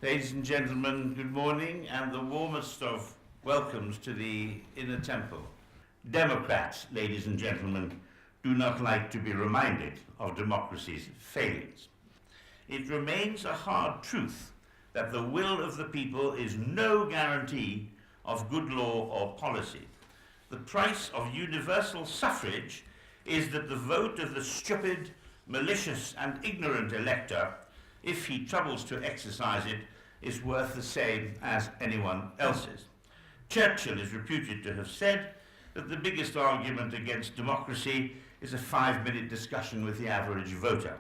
Ladies and gentlemen, good morning and the warmest of welcomes to the Inner Temple. Democrats, ladies and gentlemen, do not like to be reminded of democracy's failings. It remains a hard truth that the will of the people is no guarantee of good law or policy. The price of universal suffrage is that the vote of the stupid, malicious and ignorant elector, if he troubles to exercise it, is worth the same as anyone else's. Churchill is reputed to have said that the biggest argument against democracy is a 5-minute discussion with the average voter.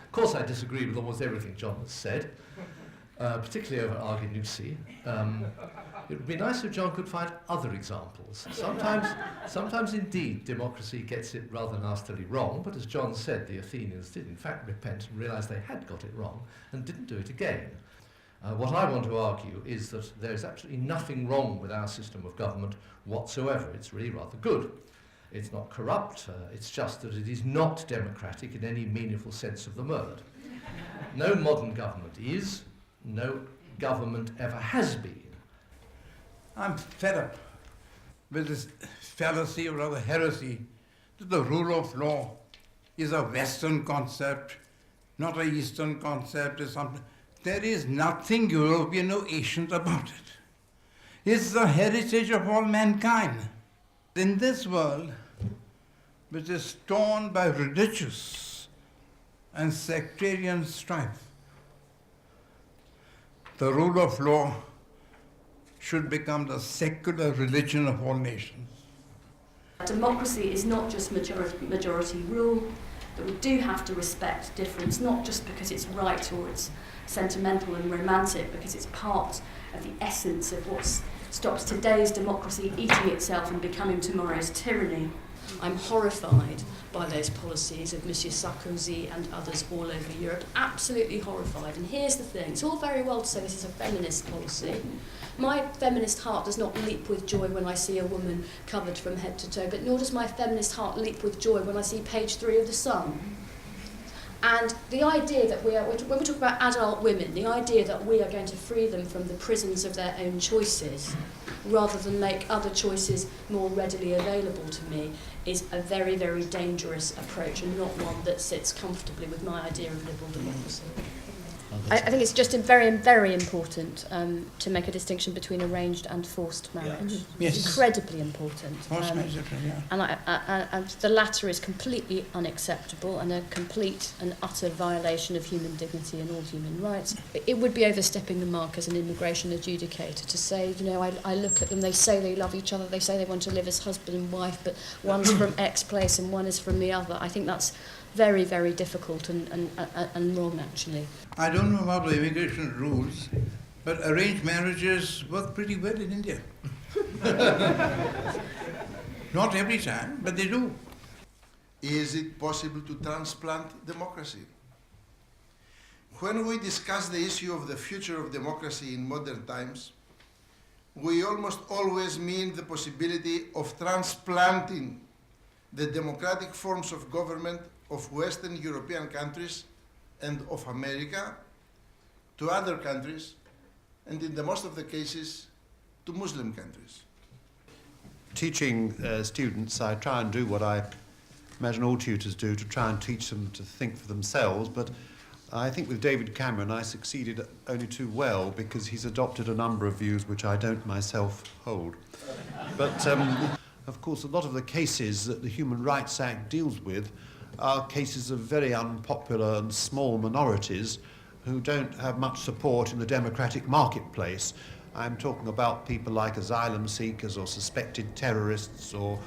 Of course, I disagree with almost everything John has said, particularly over Arginusi. It would be nice if John could find other examples. Sometimes indeed, democracy gets it rather nastily wrong, but as John said, the Athenians did in fact repent and realise they had got it wrong and didn't do it again. What I want to argue is that there is absolutely nothing wrong with our system of government whatsoever. It's really rather good. It's not corrupt, it's just that it is not democratic in any meaningful sense of the word. No modern government is, no government ever has been. I'm fed up with this fallacy or rather heresy that the rule of law is a Western concept, not an Eastern concept or something. There is nothing European or Asian about it. It's the heritage of all mankind. In this world, which is torn by religious and sectarian strife, the rule of law should become the secular religion of all nations. Democracy is not just majority rule, but we do have to respect difference, not just because it's right or it's sentimental and romantic, because it's part of the essence of what stops today's democracy eating itself and becoming tomorrow's tyranny. I'm horrified by those policies of Monsieur Sarkozy and others all over Europe, absolutely horrified. And here's the thing, it's all very well to say this is a feminist policy. My feminist heart does not leap with joy when I see a woman covered from head to toe, but nor does my feminist heart leap with joy when I see page 3 of The Sun. And the idea that when we talk about adult women, the idea that we are going to free them from the prisons of their own choices, rather than make other choices more readily available to me, is a very, very dangerous approach and not one that sits comfortably with my idea of liberal democracy. I think it's just very, very important to make a distinction between arranged and forced marriage. Yes. It's incredibly important. Forced marriage, yeah. And the latter is completely unacceptable and a complete and utter violation of human dignity and all human rights. It would be overstepping the mark as an immigration adjudicator to say, you know, I look at them, they say they love each other, they say they want to live as husband and wife, but one's from X place and one is from the other. I think that's very, very difficult and wrong, actually. I don't know about the immigration rules, but arranged marriages work pretty well in India. Not every time, but they do. Is it possible to transplant democracy? When we discuss the issue of the future of democracy in modern times, we almost always mean the possibility of transplanting the democratic forms of government of Western European countries and of America to other countries, and in the most of the cases, to Muslim countries. Teaching students, I try and do what I imagine all tutors do, to try and teach them to think for themselves, but I think with David Cameron I succeeded only too well, because he's adopted a number of views which I don't myself hold. But of course a lot of the cases that the Human Rights Act deals with are cases of very unpopular and small minorities who don't have much support in the democratic marketplace. I'm talking about people like asylum seekers or suspected terrorists or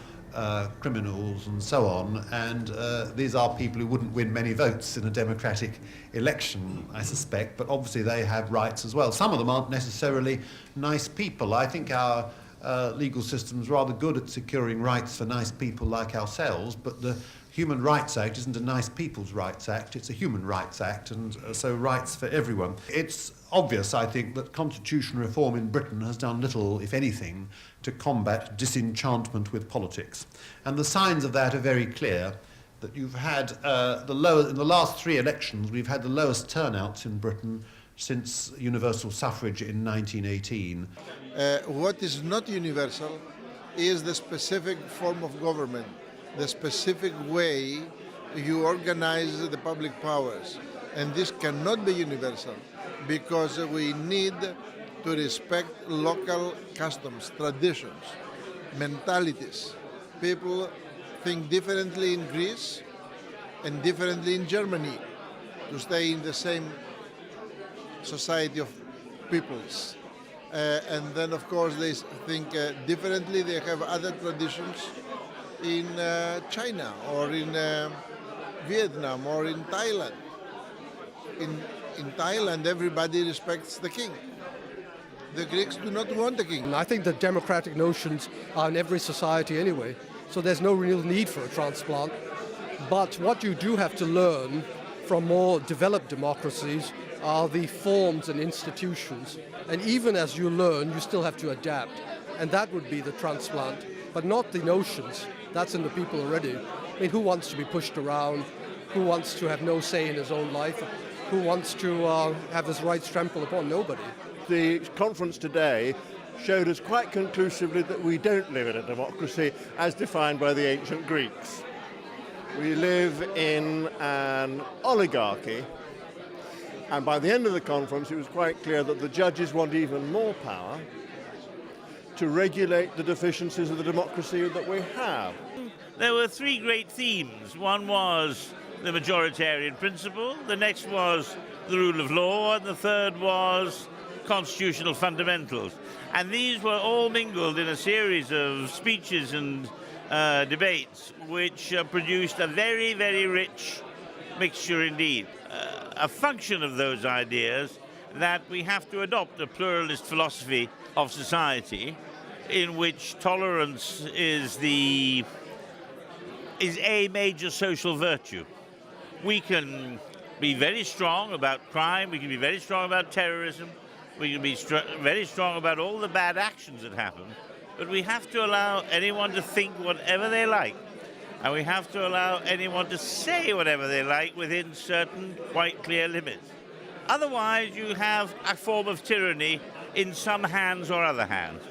criminals and so on, and these are people who wouldn't win many votes in a democratic election, I suspect, but obviously they have rights as well. Some of them aren't necessarily nice people. I think our legal system's rather good at securing rights for nice people like ourselves, but the Human Rights Act isn't a nice people's rights act, it's a human rights act, and so rights for everyone. It's obvious, I think, that constitutional reform in Britain has done little, if anything, to combat disenchantment with politics. And the signs of that are very clear. that you've had in the last 3 elections, we've had the lowest turnouts in Britain since universal suffrage in 1918. What is not universal is the specific form of government, the specific way you organize the public powers. And this cannot be universal because we need to respect local customs, traditions, mentalities. People think differently in Greece and differently in Germany to stay in the same society of peoples. And then, of course, they think differently. They have other traditions in China or in Vietnam or in Thailand. In Thailand, everybody respects the king. The Greeks do not want a king. And I think the democratic notions are in every society anyway, so there's no real need for a transplant. But what you do have to learn from more developed democracies are the forms and institutions. And even as you learn, you still have to adapt. And that would be the transplant, but not the notions. That's in the people already. I mean, who wants to be pushed around? Who wants to have no say in his own life? Who wants to have his rights trampled upon? Nobody. The conference today showed us quite conclusively that we don't live in a democracy as defined by the ancient Greeks. We live in an oligarchy, and by the end of the conference it was quite clear that the judges want even more power to regulate the deficiencies of the democracy that we have. There were 3 great themes. One was the majoritarian principle, the next was the rule of law, and the third was constitutional fundamentals. And these were all mingled in a series of speeches and debates which produced a very, very rich mixture indeed. A function of those ideas that we have to adopt a pluralist philosophy of society in which tolerance is a major social virtue. We can be very strong about crime, we can be very strong about terrorism, we can be very strong about all the bad actions that happen, but we have to allow anyone to think whatever they like, and we have to allow anyone to say whatever they like within certain quite clear limits. Otherwise, you have a form of tyranny in some hands or other hands.